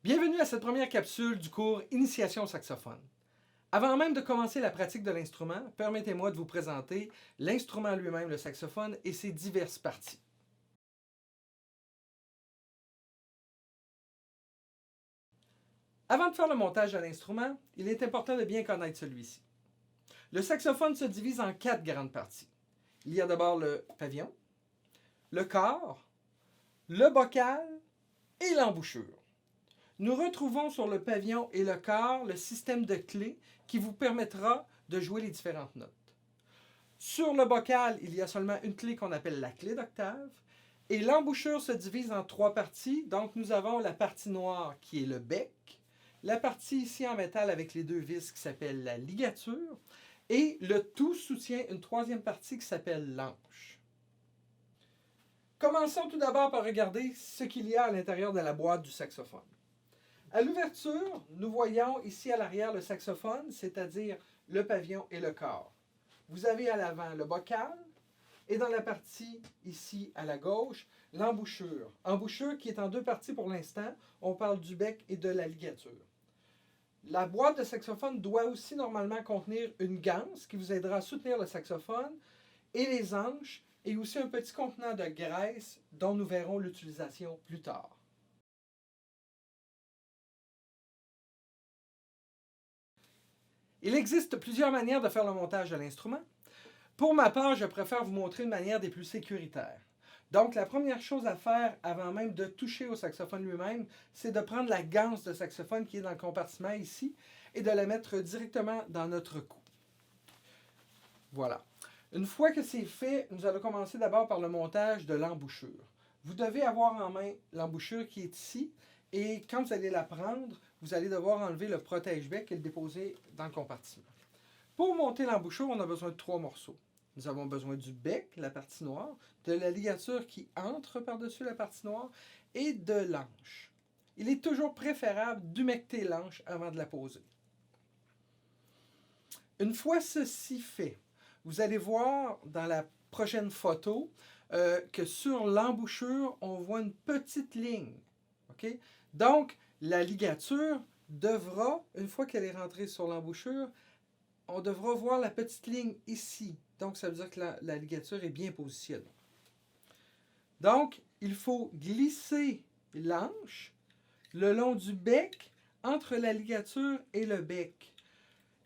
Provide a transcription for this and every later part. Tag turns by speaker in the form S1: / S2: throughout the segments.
S1: Bienvenue à cette première capsule du cours Initiation au saxophone. Avant même de commencer la pratique de l'instrument, permettez-moi de vous présenter l'instrument lui-même, le saxophone, et ses diverses parties. Avant de faire le montage de l'instrument, il est important de bien connaître celui-ci. Le saxophone se divise en 4 grandes parties. Il y a d'abord le pavillon, le corps, le bocal et l'embouchure. Nous retrouvons sur le pavillon et le corps le système de clés qui vous permettra de jouer les différentes notes. Sur le bocal, il y a seulement une clé qu'on appelle la clé d'octave. Et l'embouchure se divise en 3 parties. Donc, nous avons la partie noire qui est le bec, la partie ici en métal avec les 2 vis qui s'appelle la ligature, et le tout soutient une 3e partie qui s'appelle l'anche. Commençons tout d'abord par regarder ce qu'il y a à l'intérieur de la boîte du saxophone. À l'ouverture, nous voyons ici à l'arrière le saxophone, c'est-à-dire le pavillon et le corps. Vous avez à l'avant le bocal et dans la partie ici à la gauche, l'embouchure. Embouchure qui est en 2 parties pour l'instant. On parle du bec et de la ligature. La boîte de saxophone doit aussi normalement contenir une ganse qui vous aidera à soutenir le saxophone et les anches et aussi un petit contenant de graisse dont nous verrons l'utilisation plus tard. Il existe plusieurs manières de faire le montage de l'instrument. Pour ma part, je préfère vous montrer une manière des plus sécuritaires. Donc, la première chose à faire avant même de toucher au saxophone lui-même, c'est de prendre la ganse de saxophone qui est dans le compartiment ici et de la mettre directement dans notre cou. Voilà. Une fois que c'est fait, nous allons commencer d'abord par le montage de l'embouchure. Vous devez avoir en main l'embouchure qui est ici et quand vous allez la prendre, vous allez devoir enlever le protège-bec et le déposer dans le compartiment. Pour monter l'embouchure, on a besoin de 3 morceaux. Nous avons besoin du bec, la partie noire, de la ligature qui entre par-dessus la partie noire et de l'anche. Il est toujours préférable d'humecter l'anche avant de la poser. Une fois ceci fait, vous allez voir dans la prochaine photo que sur l'embouchure, on voit une petite ligne. Okay? Donc, la ligature devra, une fois qu'elle est rentrée sur l'embouchure, on devra voir la petite ligne ici. Donc, ça veut dire que la ligature est bien positionnée. Donc, il faut glisser l'anche le long du bec, entre la ligature et le bec.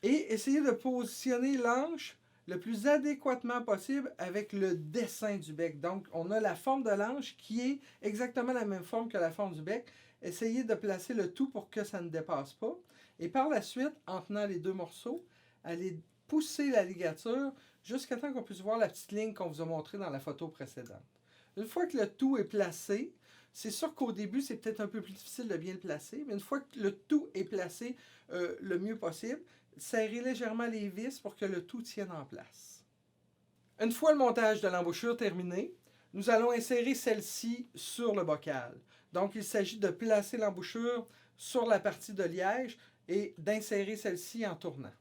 S1: Et essayer de positionner l'anche le plus adéquatement possible avec le dessin du bec. Donc, on a la forme de l'anche qui est exactement la même forme que la forme du bec. Essayez de placer le tout pour que ça ne dépasse pas. Et par la suite, en tenant les 2 morceaux, allez pousser la ligature jusqu'à temps qu'on puisse voir la petite ligne qu'on vous a montrée dans la photo précédente. Une fois que le tout est placé, c'est sûr qu'au début, c'est peut-être un peu plus difficile de bien le placer, mais une fois que le tout est placé le mieux possible, serrez légèrement les vis pour que le tout tienne en place. Une fois le montage de l'embouchure terminé, nous allons insérer celle-ci sur le bocal. Donc, il s'agit de placer l'embouchure sur la partie de liège et d'insérer celle-ci en tournant.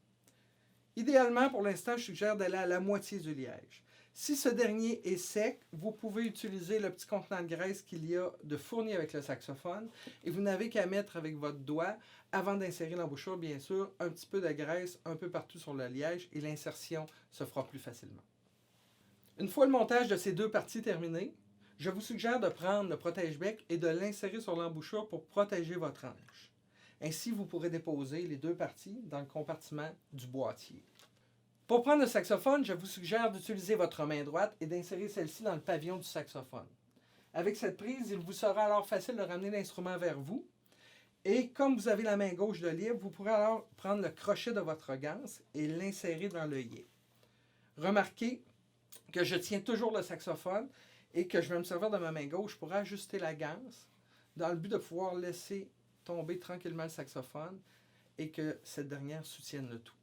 S1: Idéalement, pour l'instant, je suggère d'aller à la moitié du liège. Si ce dernier est sec, vous pouvez utiliser le petit contenant de graisse qu'il y a de fourni avec le saxophone et vous n'avez qu'à mettre avec votre doigt, avant d'insérer l'embouchure, bien sûr, un petit peu de graisse un peu partout sur le liège et l'insertion se fera plus facilement. Une fois le montage de ces 2 parties terminé, je vous suggère de prendre le protège-bec et de l'insérer sur l'embouchure pour protéger votre anche. Ainsi, vous pourrez déposer les 2 parties dans le compartiment du boîtier. Pour prendre le saxophone, je vous suggère d'utiliser votre main droite et d'insérer celle-ci dans le pavillon du saxophone. Avec cette prise, il vous sera alors facile de ramener l'instrument vers vous. Et comme vous avez la main gauche de libre, vous pourrez alors prendre le crochet de votre ganse et l'insérer dans l'œillet. Remarquez que je tiens toujours le saxophone et que je vais me servir de ma main gauche pour ajuster la ganse dans le but de pouvoir laisser tomber tranquillement le saxophone et que cette dernière soutienne le tout.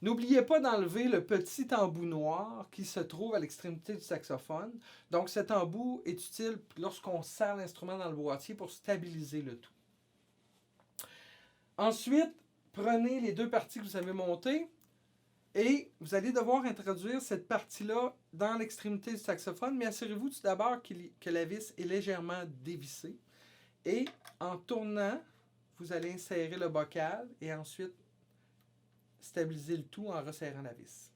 S1: N'oubliez pas d'enlever le petit embout noir qui se trouve à l'extrémité du saxophone. Donc cet embout est utile lorsqu'on serre l'instrument dans le boîtier pour stabiliser le tout. Ensuite, prenez les 2 parties que vous avez montées et vous allez devoir introduire cette partie-là dans l'extrémité du saxophone, mais assurez-vous tout d'abord que la vis est légèrement dévissée. Et En tournant, vous allez insérer le bocal et ensuite stabiliser le tout en resserrant la vis.